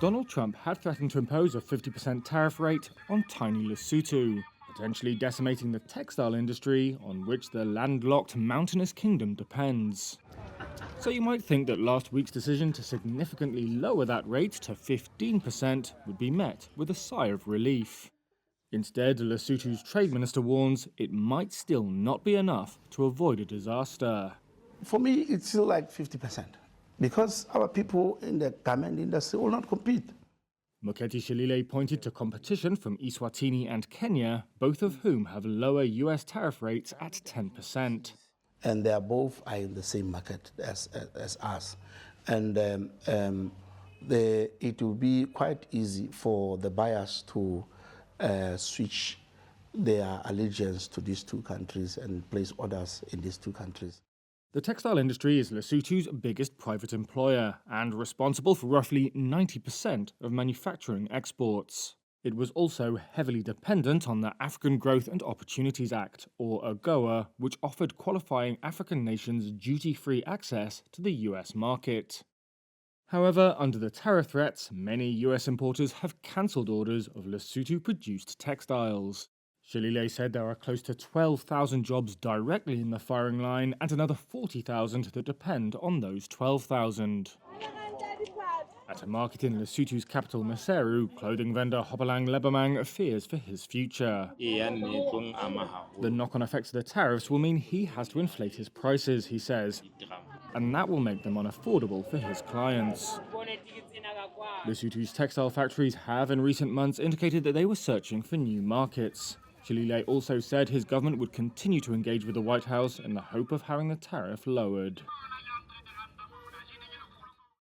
Donald Trump had threatened to impose a 50% tariff rate on tiny Lesotho, potentially decimating the textile industry on which the landlocked mountainous kingdom depends. So you might think that last week's decision to significantly lower that rate to 15% would be met with a sigh of relief. Instead, Lesotho's trade minister warns it might still not be enough to avoid a disaster. For me, it's still like 50%, because our people in the garment industry will not compete. Moketi Shilile pointed to competition from Eswatini and Kenya, both of whom have lower US tariff rates at 10%. And they are both in the same market as us. And it will be quite easy for the buyers to switch their allegiance to these two countries and place orders in these two countries. The textile industry is Lesotho's biggest private employer and responsible for roughly 90% of manufacturing exports. It was also heavily dependent on the African Growth and Opportunities Act, or AGOA, which offered qualifying African nations duty-free access to the US market. However, under the tariff threats, many US importers have cancelled orders of Lesotho-produced textiles. Shilile said there are close to 12,000 jobs directly in the firing line and another 40,000 that depend on those 12,000. At a market in Lesotho's capital Maseru, clothing vendor Hopalang Lebamang fears for his future. The knock-on effects of the tariffs will mean he has to inflate his prices, he says, and that will make them unaffordable for his clients. Lesotho's textile factories have in recent months indicated that they were searching for new markets. Shilile also said his government would continue to engage with the White House in the hope of having the tariff lowered.